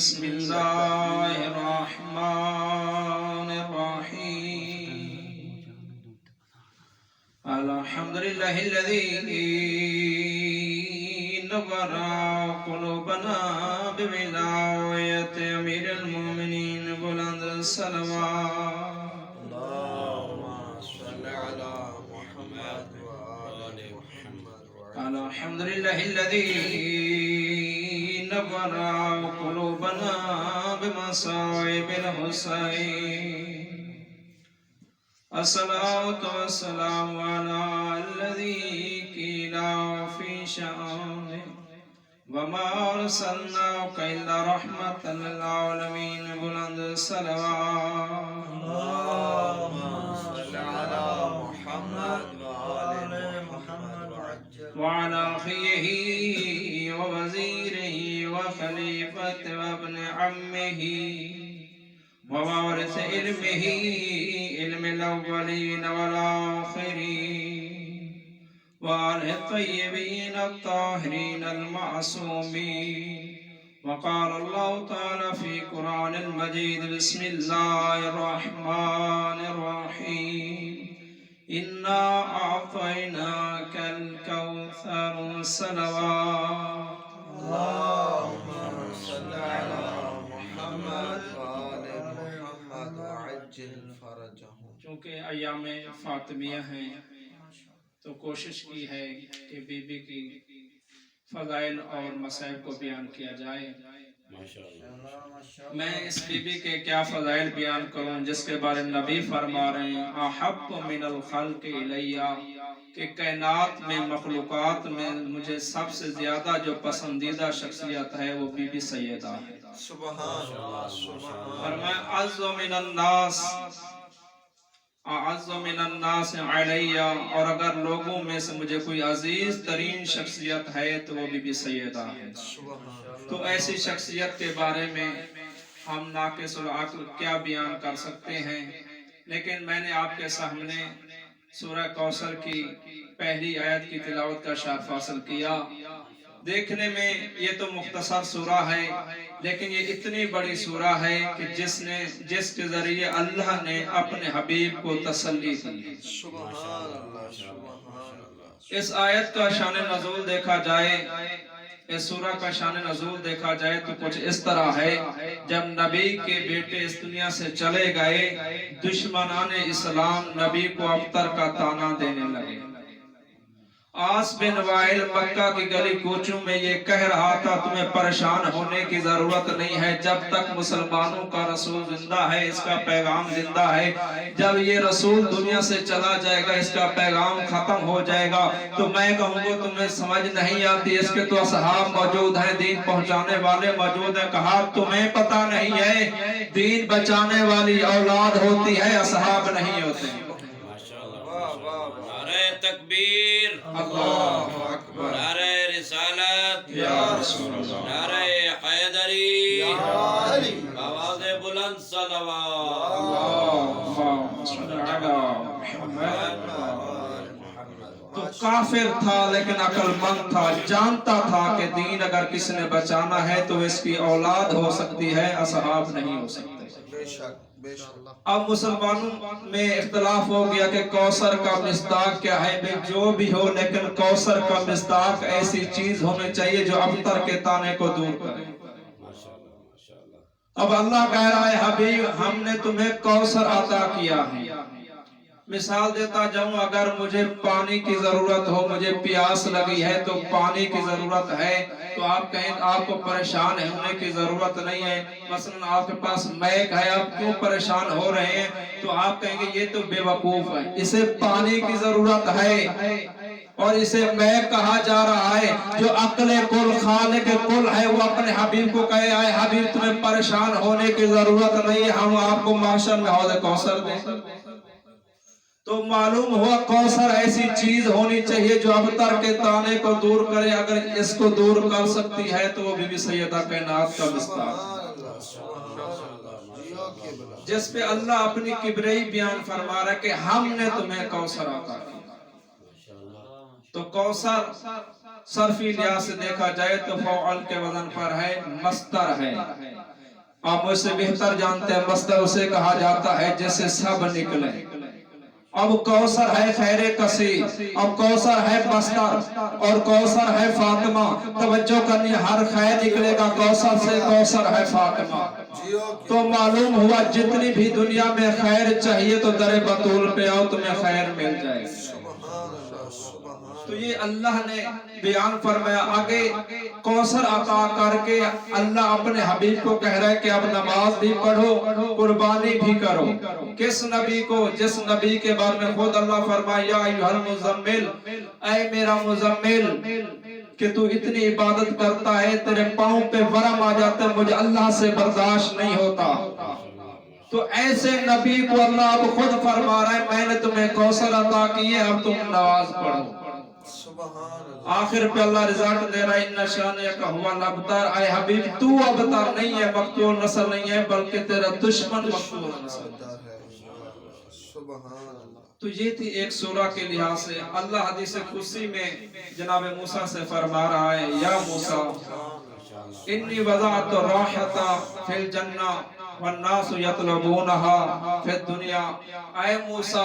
بسم الله الرحمن الرحيم الحمد لله الذي نور قلوبنا بولاية أمير المؤمنين بلند الصلوات اللهم صل على محمد وآل محمد الحمد لله الذي نور قلوبنا بمصائب الحسين الصلاة والسلام على الذي قيل في شأنه وما أرسلناك إلا رحمة للعالمين بلند الصلوات اللهم صل على محمد وآل محمد وعلى أخيه ووزيره وخليفة وابن عمه ووارث علمه علم الأولين والآخرين وآله الطيبين الطاهرين المعصومين وقال الله تعالى في قرآن المجيد بسم الله الرحمن الرحيم إنا أعطيناك الكوثر صلوات اللهم صل على محمد وآل محمد وعجل فرجهم. چونکہ ایام فاطمیہ ہیں تو کوشش کی ہے کہ بی بی کی فضائل اور مصائب کو بیان کیا جائے. میں اس بی بی کے کیا فضائل بیان کروں جس کے بارے نبی فرما رہے ہیں احب من الخلق الیہ کہ کائنات میں مخلوقات میں مجھے سب سے زیادہ جو پسندیدہ شخصیت ہے وہ بی بی سیدہ ہے. سبحان اللہ سبحان فرمایا اعز من الناس علیہ اور اگر لوگوں میں سے مجھے کوئی عزیز ترین شخصیت ہے تو وہ بی بی سیدہ ہے. تو ایسی شخصیت کے بارے میں ہم ناقص العقل کیا بیان کر سکتے ہیں، لیکن میں نے آپ کے سامنے سورہ کوثر کی پہلی آیت کی تلاوت کا شرف حاصل کیا. دیکھنے میں یہ تو مختصر سورہ ہے لیکن یہ اتنی بڑی سورہ ہے کہ جس کے ذریعے اللہ نے اپنے حبیب کو تسلی دی. سبحان اللہ سبحان اللہ. اس آیت کا شان نزول دیکھا جائے، اس سورہ کا شان نزول دیکھا جائے تو کچھ اس طرح ہے. جب نبی کے بیٹے اس دنیا سے چلے گئے دشمنان اسلام نبی کو ابتر کا تانا دینے لگے. آس بن وائل مکہ کی گلی کوچوں میں یہ کہہ رہا تھا تمہیں پریشان ہونے کی ضرورت نہیں ہے، جب تک مسلمانوں کا رسول زندہ ہے اس کا پیغام زندہ ہے، جب یہ رسول دنیا سے چلا جائے گا اس کا پیغام ختم ہو جائے گا. تو میں کہوں گا تمہیں سمجھ نہیں آتی، اس کے تو اصحاب موجود ہیں، دین پہنچانے والے موجود ہیں. کہا تمہیں پتہ نہیں ہے دین بچانے والی اولاد ہوتی ہے، اصحاب نہیں ہوتے. تکبیر اللہ اکبر، نعرہ رسالت یا رسول اللہ، نعرہ حیدری علی. آواز بلند صلوات. اللہم صل علی محمد. تو کافر تھا لیکن عقل مند تھا، جانتا تھا کہ دین اگر کسی نے بچانا ہے تو اس کی اولاد ہو سکتی ہے، اصحاب نہیں ہو سکتے. بے شک بے شک. اب مسلمانوں میں اختلاف ہو گیا کہ کوثر کا مصداق کیا ہے. بھئی جو بھی ہو لیکن کوثر کا مصداق ایسی چیز ہونی چاہیے جو ابتر کے تانے کو دور کرے. اب اللہ کہہ رہا ہے حبیب ہم نے تمہیں کوثر عطا کیا ہے. مثال دیتا جاؤں، اگر مجھے پانی کی ضرورت ہو، مجھے پیاس لگی ہے تو پانی کی ضرورت ہے تو آپ کہیں آپ کو پریشان ہونے کی ضرورت نہیں ہے. مثلا آپ کے پاس میک ہے، آپ کیوں پریشان ہو رہے ہیں؟ تو آپ کہیں گے یہ تو بے وقوف ہے، اسے پانی کی ضرورت ہے اور اسے میک کہا جا رہا ہے. جو عقل کل خالق کل ہے وہ اپنے حبیب کو کہے آئے حبیب تمہیں پریشان ہونے کی ضرورت نہیں ہے، ہم آپ کو معاشر میں حوض کوثر دیں. تو معلوم ہوا کوثر ایسی چیز ہونی چاہیے جو ابتر کے تانے کو دور کرے. اگر اس کو دور کر سکتی ہے تو وہ بی بی سیدہ کائنات کا مصداق ہے جس پہ اللہ اپنی کبریائی بیان فرما رہا ہے کہ ہم نے تمہیں کوثر عطا کیا. تو کوثر صرفی لحاظ سے دیکھا جائے تو فعل کے وزن پر ہے، مصدر ہے. आप मुझसे बेहतर जानते हैं, मस्तर उसे कहा जाता है जैसे सब निकले। अब कौसर है खैरे कसी, अब कौसर है मस्तर और कौसर है फातिमा। तवज्जो करनी, हर खैर निकलेगा कौसर से, कौसर है फातिमा। तो मालूम हुआ जितनी भी दुनिया में खैर चाहिए तो दरे बतूल पे आओ, तुम्हें खैर मिल जाएगी। तो ये अल्लाह ने बयान फरमाया। आगे कौसर अता करके अल्लाह अपने हबीब को कह रहा है कि अब नमाज भी पढ़ो, कुर्बानी भी करो। किस नबी को? जिस नबी के बारे में खुद अल्लाह फरमाया, या अय्युहल मुज़म्मिल, ऐ मेरा मुज़म्मिल, कि तू इतनी इबादत करता है, तेरे पाँव पे वरम आ जाता है, मुझे अल्लाह से बर्दाश्त नहीं होता। तो ऐसे नबी को अल्लाह अब खुद फरमा रहा है, मैंने तुम्हें कौसर अता की है, अब तुम नमाज पढ़ो। आखिर पे अल्लाह रिजल्ट दे रहा है, इन्ना शानियका हुवल अबतर। ऐ हबीब, तू अबतर नहीं है, मकतूल नस्ल नहीं है, बल्कि तेरा दुश्मन मकतूल नस्ल है। तो ये थी एक सूरह के लिहाज से। अल्लाह हदीस कुदसी में जनाब मूसा से फरमा रहा है, या मूसा इन्नी वज़अतु राहता फिल जन्ना वन्नासु यतलबूनहा फिद दुनिया। ऐ मूसा,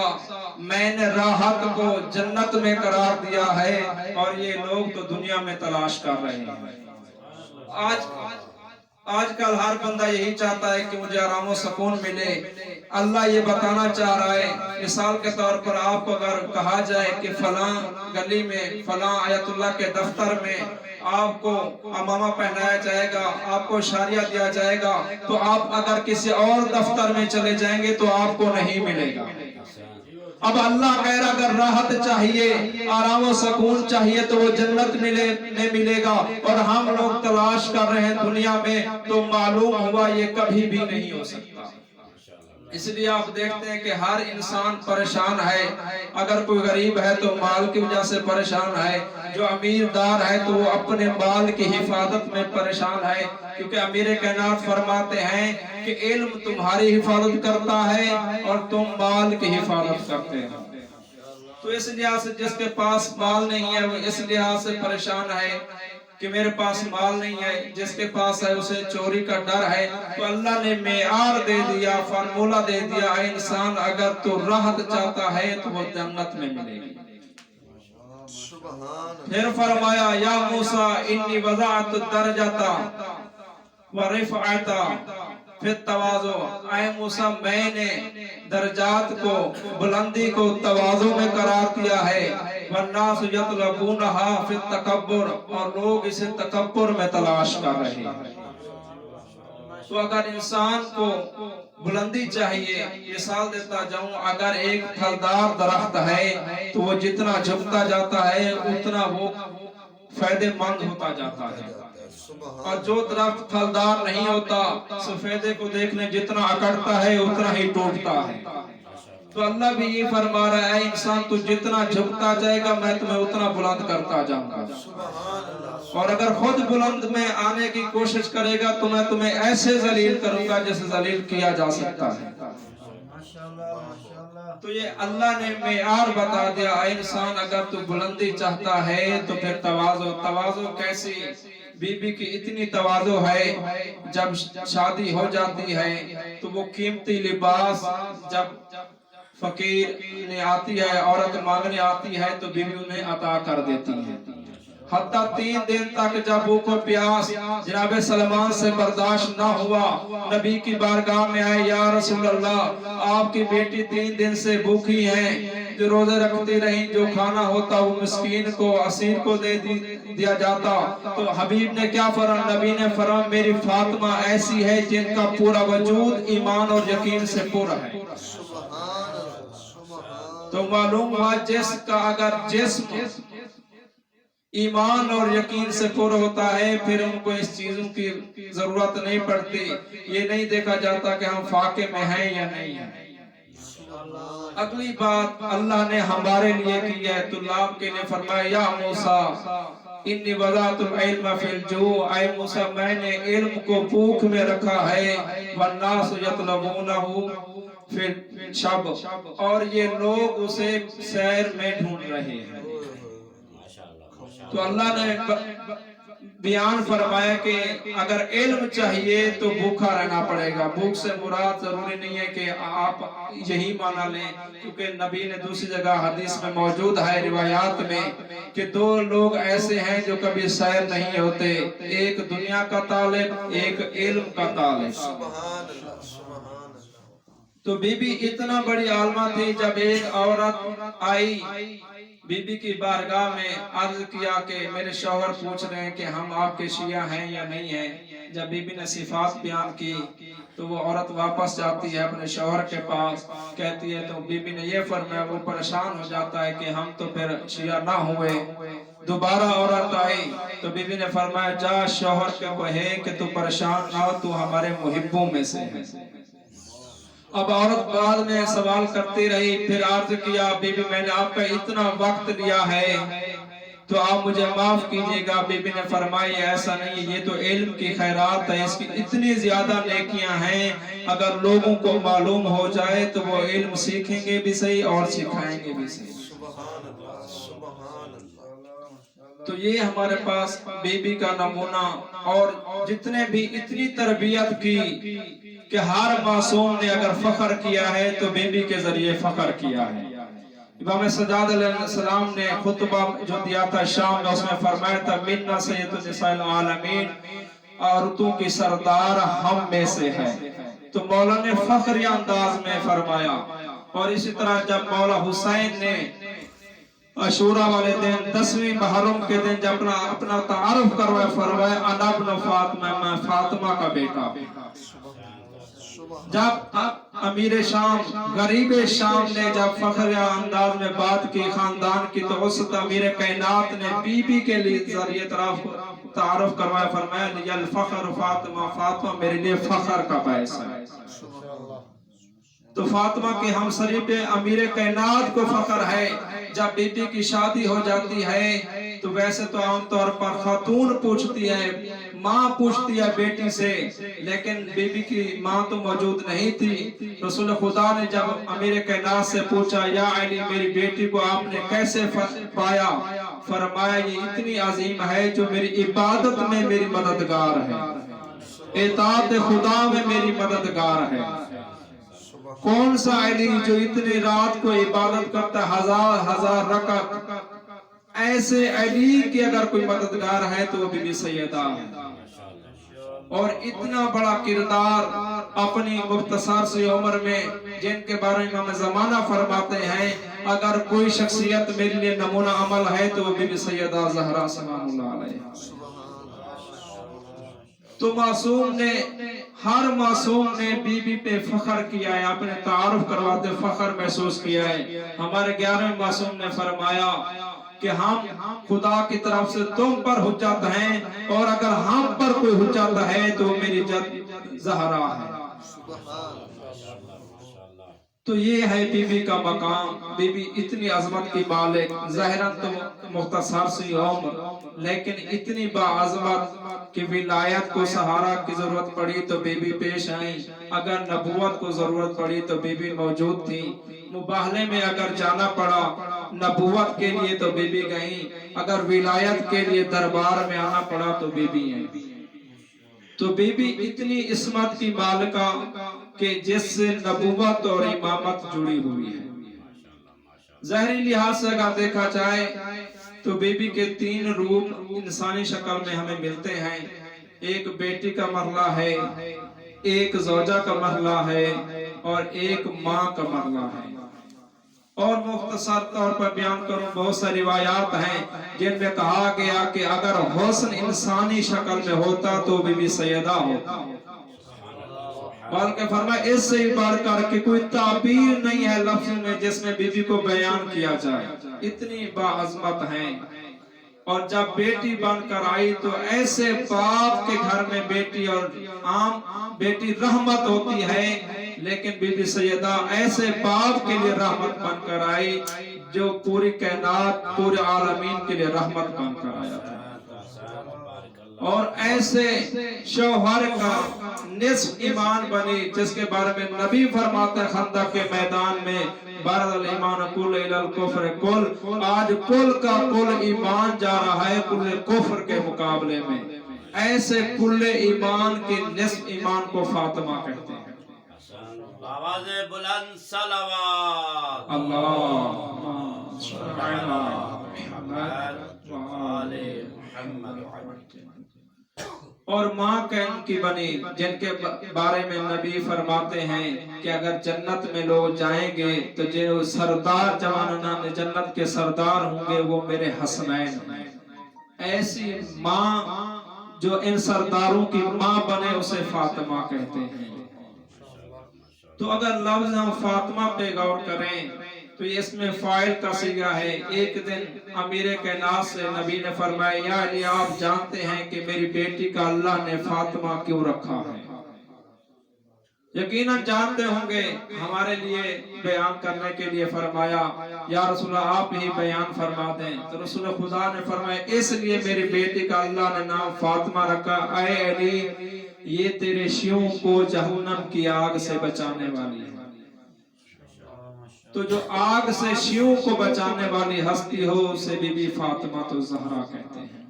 मैंने राहत को जन्नत में करार दिया है और ये लोग तो दुनिया में तलाश कर रहे हैं। आजकल हर बंदा यही चाहता है कि मुझे आराम और सुकून मिले। अल्लाह ये बताना चाह रहा है, मिसाल के तौर पर आपको अगर कहा जाए कि फलां गली में फलां आयतुल्लाह के दफ्तर में आपको अमामा पहनाया जाएगा, आपको शारिया दिया जाएगा, तो आप अगर किसी और दफ्तर में चले जाएंगे तो आपको नहीं मिलेगा। अब अल्लाह कह रहा, अगर राहत चाहिए, आराम और सुकून चाहिए तो वो जन्नत में मिलेगा, और हम लोग तलाश कर रहे हैं दुनिया में, तो मालूम हुआ ये कभी भी नहीं हो सकता। इसलिए आप देखते हैं कि हर इंसान परेशान है। अगर कोई गरीब है तो माल की वजह से परेशान है, जो अमीरदार है तो वो अपने माल की हिफाजत में परेशान है, क्योंकि अमीर कायनात फरमाते हैं कि इल्म तुम्हारी हिफाजत करता है और तुम माल की हिफाजत करते हो। तो इस लिहाज से जिसके पास माल नहीं है वो इस लिहाज से परेशान है कि मेरे पास माल नहीं है, जिसके पास है उसे चोरी का डर है। तो अल्लाह ने मेयार दे दिया, फार्मूला दे दिया, इंसान अगर तू राहत चाहता है तो वो जन्नत में मिलेगी। फिर फरमाया, या मूसा इन्नी वज़अतु दरजता व रिफ़अता फिर तवाज़ु। ऐ मूसा, मैंने दर्जात को, बुलंदी को तवाज़ु में करार दिया है, वन्नासु यतलबूनहा फिर तकब्बुर, और लोग इसे तकब्बुर में तलाश कर रहे हैं। तो अगर इंसान को बुलंदी चाहिए, मिसाल देता जाऊं, अगर एक फलदार दरख्त है तो वो जितना झुकता जाता है उतना वो फायदेमंद होता जाता है, और जो दरख्त फलदार नहीं होता सफेदे को देखने जितना अकड़ता है उतना ही टूटता है। तो अल्लाह भी ये फरमा रहा है, इंसान तू जितना झुकता जाएगा मैं तुम्हें उतना बुलंद करता जाऊंगा, और अगर खुद बुलंद में आने की कोशिश करेगा तो मैं तुम्हें ऐसे जलील करूंगा जैसे जलील किया जा सकता है। तो ये अल्लाह ने मेयार बता दिया, इंसान अगर तू बुलंदी चाहता है तो फिर तवाज़ो। तवाज़ो कैसी? बीबी की इतनी तवाज़ो है, जब शादी हो जाती है तो वो कीमती लिबास जब फकीर ने आती है, औरत मांगने आती है तो बीवी उन्हें अता कर देती है। हत्ता 3 दिन तक जब भूख और प्यास जनाब सलमान से बर्दाश्त न हुआ, नबी की बारगाह में आए, या रसूल अल्लाह, आपकी बेटी 3 दिन से भूखी है, जो रोजे रखती रही, जो खाना होता वो मिस्कीन को, असीर को दे दिया जाता। तो हबीब ने क्या फरमाया? नबी ने फरमाया, मेरी फातिमा ऐसी है जिनका पूरा वजूद ईमान और यकीन से पूरा है। तो मालूम हुआ जिसका अगर जिस्म ईमान और यकीन से पूरा होता है फिर उनको इस चीजों की जरूरत नहीं पड़ती। ये नहीं देखा जाता कि हम फाके में हैं या नहीं है। अगली बात अल्लाह ने हमारे लिए की है, तुल्लाब के लिए फरमाया, या मूसा इन्नी वज़अतुल इल्म फिल जू। ऐ मूसा, मैंने इल्म को भूख में रखा है, वन्नासु यतलबूनहु फिर शब, और ये लोग उसे सैर में ढूंढ रहे हैं। तो अल्लाह ने بیان فرمایا کہ اگر علم چاہیے تو بھوکا رہنا پڑے گا. بھوک سے مراد ضروری نہیں ہے کہ آپ یہی مانا لیں، کیونکہ نبی نے دوسری جگہ حدیث میں موجود ہے روایات میں کہ دو لوگ ایسے ہیں جو کبھی سیر نہیں ہوتے، ایک دنیا کا طالب، ایک علم کا طالب. سبحان اللہ سبحان اللہ. تو بی بی اتنا بڑی عالمہ تھی. جب ایک عورت آئی بی بی کی بارگاہ میں، عرض کیا کہ میرے شوہر پوچھ رہے ہیں کہ ہم آپ کے شیعہ ہیں یا نہیں ہیں. جب بی بی نے صفات بیان کی تو وہ عورت واپس جاتی ہے اپنے شوہر کے پاس، کہتی ہے تو بی بی نے یہ فرمایا، وہ پریشان ہو جاتا ہے کہ ہم تو پھر شیعہ نہ ہوئے. دوبارہ عورت آئی تو بی بی نے فرمایا جا شوہر کے کہے کہ تو پریشان نہ ہو، تو ہمارے محبوں میں سے ہے. اب عورت بعد میں سوال کرتی رہی، پھر عرض کیا بی بی میں نے آپ کا اتنا وقت لیا ہے تو آپ مجھے معاف کیجئے گا. بی بی نے فرمایا ایسا نہیں، یہ تو علم کی خیرات ہے، اس کی اتنی زیادہ نیکیاں ہیں، اگر لوگوں کو معلوم ہو جائے تو وہ علم سیکھیں گے بھی صحیح اور سکھائیں گے بھی صحیح. سبحان اللہ سبحان اللہ. تو یہ ہمارے پاس بی بی کا نمونہ، اور جتنے بھی اتنی تربیت کی کہ ہر معصوم نے اگر فخر کیا ہے تو بی بی کے ذریعے فخر کیا ہے. امام سجاد علیہ السلام نے خطبہ جو دیا تھا شام میں، اس میں فرمایا تھا منا سید النساء العالمین، عورتوں کی سردار ہم میں سے ہے. تو مولا نے فخری انداز میں فرمایا. اور اسی طرح جب مولا حسین نے عاشورہ والے دن 10ویں محرم کے دن جب اپنا تعارف کروایا، فرمایا انا ابن فاطمہ، میں فاطمہ کا بیٹا. جب امیر شام غریب شام نے جب فخر انداز میں بات کی خاندان کی، تو اس امیر کائنات نے بی بی کے لیے ذریعے تعارف کروایا، فرمایا لی الفخر فاطمہ، فاطمہ میرے لیے فخر کا باعث ہے. تو فاطمہ کے ہم شریف امیر کائنات کو فخر ہے. جب بی بی کی شادی ہو جاتی ہے تو ویسے تو عام طور پر خاتون پوچھتی ہے، ماں پوچھتی ہے بیٹی سے، لیکن بی بی کی ماں تو موجود نہیں تھی. رسول خدا نے جب امیر کائنات سے پوچھا یا علی میری بیٹی کو آپ نے کیسے پایا، فرمایا یہ اتنی عظیم ہے جو میری عبادت میں میری مددگار ہے، اطاعت خدا میں میری مددگار ہے. کون سا علی جو اتنی رات کو عبادت کرتا ہے، ہزار رکعت، ایسے علی کی اگر کوئی مددگار ہے تو وہ بی بی سیدہ ہے. اور اتنا بڑا کردار اپنی مختصر سی عمر میں، جن کے بارے میں ہم زمانہ فرماتے ہیں اگر کوئی شخصیت میرے لیے نمونہ عمل ہے تو وہ بی بی سیدہ زہرا سلام اللہ علیہ. تو معصوم نے، ہر معصوم نے بی بی پہ فخر کیا ہے، اپنے تعارف کرواتے فخر محسوس کیا ہے. ہمارے 11ویں معصوم نے فرمایا کہ ہم خدا کی طرف سے تم پر حجت ہیں، اور اگر ہم پر کوئی حجت ہے تو میری جد زہرا ہے. تو یہ ہے بی بی کا مقام. بی بی اتنی عظمت کی مالک، ظاہراً تو مختصر سی عمر، لیکن اتنی باعظمت کہ ولایت کو سہارا کی ضرورت پڑی تو بی بی پیش آئیں، اگر نبوت کو ضرورت پڑی تو بی بی موجود تھی، مباہلے میں اگر جانا پڑا نبوت کے لیے تو بی بی گئیں، اگر ولایت کے لیے دربار میں آنا پڑا تو بی بی ہیں. تو بی بی اتنی عصمت کی مالکہ کہ جس سے نبوت اور امامت جڑی ہوئی ہے. ظاہری لحاظ سے اگر دیکھا جائے تو بی بی کے 3 روپ انسانی شکل میں ہمیں ملتے ہیں. ایک بیٹی کا مرحلہ ہے، ایک زوجہ کا مرحلہ ہے، اور ایک ماں کا مرحلہ ہے. اور مختصر طور پر بیان کروں، بہت ساری روایات ہیں جن میں کہا گیا کہ اگر حسن انسانی شکل میں ہوتا تو بی بی سیدہ ہوتا، بلکہ فرمایا اس سے بڑھ کر کہ کوئی تعبیر نہیں ہے لفظ میں جس میں بی بی کو بیان کیا جائے، اتنی باعظمت ہیں. اور جب بیٹی بن کر آئی تو ایسے باپ کے گھر میں بیٹی، اور عام بیٹی رحمت ہوتی ہے، لیکن بی بی سیدہ ایسے باپ کے لیے رحمت بن کر آئی جو پوری کائنات، پورے عالمین کے لیے رحمت بن کر آیا تھا. اور ایسے شوہر کا نصف ایمان بنی جس کے بارے میں نبی فرماتے ہیں خندق کے میدان میں बरदल ईमान कुल इलल कुफ्र कुल, आज कुल का कुल ईमान जा रहा है कुल कुफ्र के मुकाबले में। ऐसे कुल ईमान के निस्फ ईमान को फातिमा कहते हैं। आवाज बुलंद सलावत। अल्लाहुम्मा और माँ कैन की बनी, जिनके बारे में नबी फरमाते हैं कि अगर जन्नत में लोग जाएंगे तो जो सरदार जवाना जन्नत के सरदार होंगे वो मेरे हसनैन हैं। ऐसी माँ जो इन सरदारों की माँ बने उसे फातिमा कहते हैं। तो अगर लफ्ज हम फातिमा पे गौर करें तो इसमें फाइल का सीगा है। एक दिन अमीर कैनात से नबी ने फरमाया, या अली आप जानते हैं कि मेरी बेटी का अल्लाह ने फातिमा क्यों रखा है? यकीनन जानते होंगे, हमारे लिए बयान करने के लिए फरमाया, या रसूल आप ही बयान फरमा दें। तो रसूल खुदा ने फरमाया, इसलिए मेरी बेटी का अल्लाह ने नाम फातिमा रखा, ऐ अली ये तेरे शियों को जहन्नम की आग से बचाने वाली है। तो जो आग से शियों को बचाने वाली हस्ती हो उसे बीबी फातिमा तो ज़हरा कहते हैं,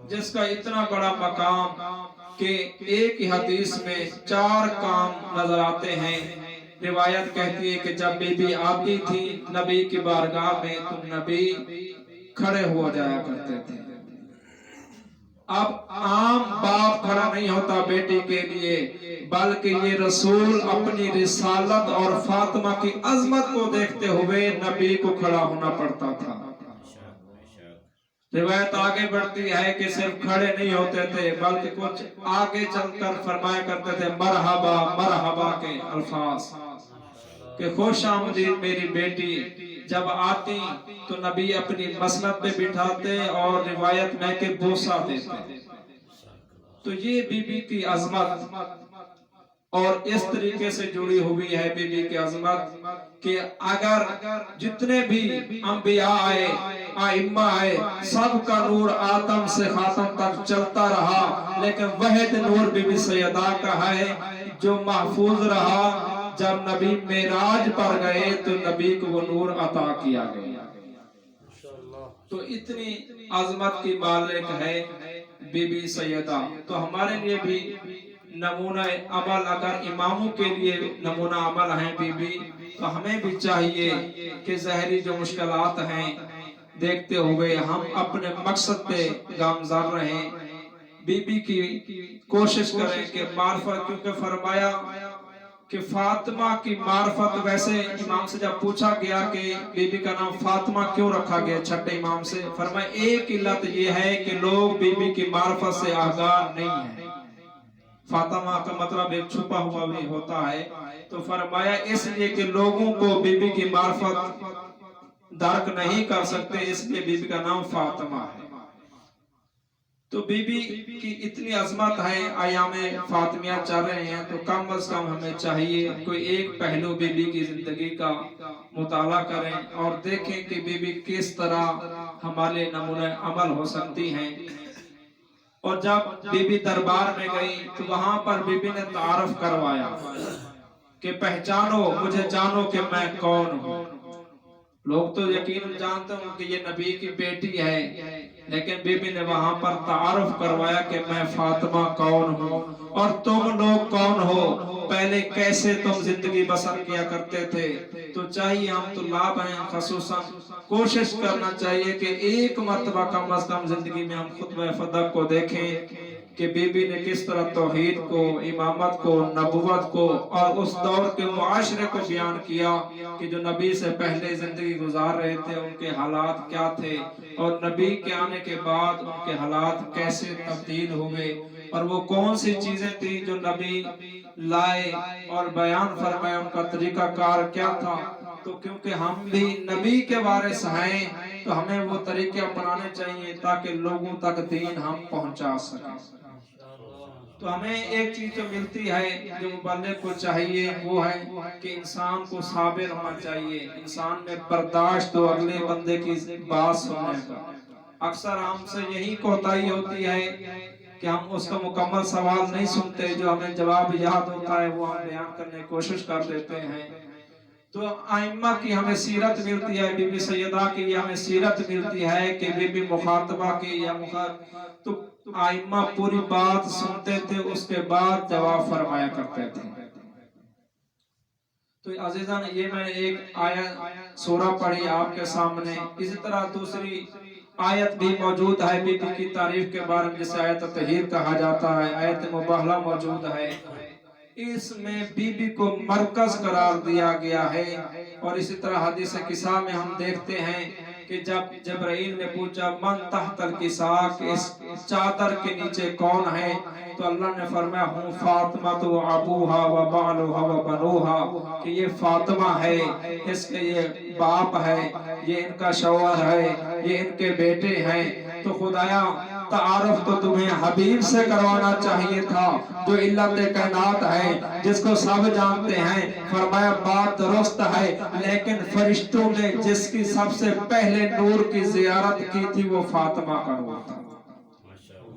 जिसका इतना बड़ा मकाम कि एक ही हदीस में 4 काम नजर आते हैं। रिवायत कहती है कि जब बीबी आती थी नबी की बारगाह में तो नबी खड़े हो जाया करते थे। अब आम बाप खड़ा नहीं होता बेटी के लिए, बल्कि ये रसूल अपनी रिसालत और फातिमा की अजमत को देखते हुए नबी को खड़ा होना पड़ता था। रिवायत आगे बढ़ती है कि सिर्फ खड़े नहीं होते थे बल्कि कुछ आगे चलकर फरमाया करते थे मरहबा मरहबा के अल्फाज कि खुश आमदीद मेरी बेटी। जब आती तो नबी अपनी मसनद पे बिठाते और रिवायत में के बोसा देते। तो ये बीबी की अजमत और इस तरीके से जुड़ी हुई है बीबी की अजमत कि अगर जितने भी अंबिया आए आइम्मा आए सबका नूर आदम से खातम तक चलता रहा, लेकिन वह नूर बीबी सैयदा का है जो महफूज रहा। जब नबी मेराज पर गए तो नबी को वो नूर अता किया गया। तो इतनी अजमत की मालिक है बीबी सैयदा। तो हमारे लिए भी नमूना अमल, अगर इमामों के लिए नमूना अमल है बीबी, तो हमें भी चाहिए कि ज़हरी जो मुश्किलात हैं देखते हुए हम अपने मकसद पे गामज़र रहें। बीबी की कोशिश करें कि मार्फत, क्योंकि फरमाया कि फातिमा की मार्फत, वैसे इमाम से जब पूछा गया कि बीबी का नाम फातिमा क्यों रखा गया छठे इमाम से, फरमाया एक इल्लत ये है कि लोग बीबी की मार्फत से आगाह नहीं है। फातिमा का मतलब एक छुपा हुआ भी होता है। तो फरमाया इसलिए कि लोगों को बीबी की मार्फत दर्क नहीं कर सकते, इसलिए बीबी का नाम फातिमा है। तो बीबी की इतनी अजमत है, आयामे फातिमिया चल रहे हैं, तो कम से कम हमें चाहिए कोई एक पहलू बीबी की जिंदगी का मुताला करें और देखें कि बीबी किस तरह हमारे नमूने अमल हो सकती हैं। और जब बीबी दरबार में गई तो वहां पर बीबी ने तारफ करवाया कि पहचानो मुझे, जानो कि मैं कौन हूँ। लोग तो यकीन जानते हैं कि ये नबी की बेटी है, लेकिन बीबी ने वहां पर तारुफ करवाया कि मैं फातिमा कौन हूँ और तुम लोग कौन हो, पहले कैसे तुम जिंदगी बसर किया करते थे। तो चाहिए हम तो लाभ हैं, खसूसन कोशिश करना चाहिए कि एक मर्तबा कम से कम जिंदगी में हम खुतबा फदक को देखें कि बीबी ने किस तरह तौहीद को, इमामत को, नबुवत को और उस दौर के मुआशरे को बयान किया कि जो नबी से पहले जिंदगी गुजार रहे थे उनके हालात क्या थे और नबी के आने के बाद उनके हालात कैसे तब्दील हुए और वो कौन सी चीजें थी जो नबी लाए और बयान फरमाया, उनका तरीका कार क्या था। तो क्योंकि हम भी नबी के वारिस हैं तो हमें वो तरीके अपनाने चाहिए ताकि लोगों तक दीन हम पहुंचा सकें। तो हमें एक चीज जो मिलती है जो मुबल्लिग को चाहिए वो है कि इंसान को साबिर होना चाहिए, इंसान में बर्दाश्त तो अगले बंदे की बात सुनने का। अक्सर हमसे यही कोताही होती है कि हम उसका मुकम्मल सवाल नहीं सुनते, जो हमें जवाब याद होता है वो हम बयान करने की कोशिश कर देते हैं। تو आइम्मा की हमें सीरत मिलती है, बीबी सैयदा की हमें सीरत मिलती है कि बीबी मुखातबा की या तो आइम्मा पूरी बात सुनते थे, उसके बाद जवाब फरमाया करते थे। तो अजीजान, ये मैंने एक आयत सूरा पढ़ी आपके सामने। इसी तरह दूसरी आयत भी मौजूद है बीबी की तारीफ के बारे में, जिसे आयत तहीर कहा जाता है, आयत मुबाहला मौजूद है। इसमें बीबी को मरकज करार दिया गया है। और इसी तरह हदीस किसा में हम देखते हैं कि जब जबराइल ने पूछा मन तहतल किसा, इस चादर के नीचे कौन है, तो अल्लाह ने फरमाया हूँ फातिमा तो अबूहा व बालुहा व बनूहा, कि ये फातिमा है, इसके ये बाप है, ये इनका शौहर है, ये इनके बेटे हैं। तो खुदाया तारुफ तो तुम्हें हबीब से करवाना चाहिए था, जो इल्लत कायनात है, जिसको सब जानते हैं। फरमाया बात दुरुस्त है, लेकिन फरिश्तों ने जिसकी सबसे पहले नूर की जियारत की थी वो फातिमा का नूर था।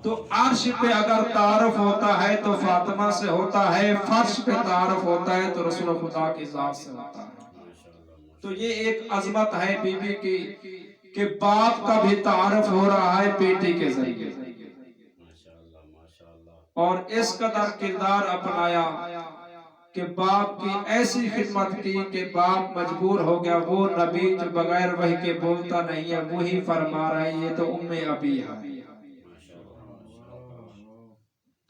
तो अर्श पे अगर तारुफ होता है तो फातिमा से होता है, फर्श पे तारुफ होता है तो रसूल खुदा की जात से होता है। तो ये एक अजमत है बीबी की कि बाप का भी तारुफ हो रहा है बेटी के जरिए, और इस कदर किरदार अपनाया कि बाप की ऐसी खिदमत की कि बाप मजबूर हो गया। वो नबी जो बगैर वही के बोलता नहीं है, वही फरमा रहा है, ये तो उम्मे अबी है।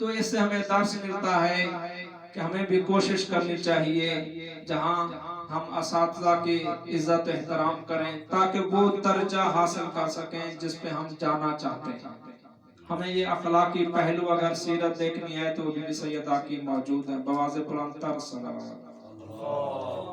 तो इससे हमें दर्स मिलता है कि हमें भी कोशिश करनी चाहिए जहां हम असातिज़ा की इज्जत एहतराम करें, ताकि वो दर्जा हासिल कर सकें जिस पे हम जाना चाहते हैं। हमें ये अखलाकी पहलू अगर सीरत देखनी है तो बीबी सैयदा की मौजूद है। बवाज़े बुलंद तर सल्लल्लाहु अलैहि वसल्लम।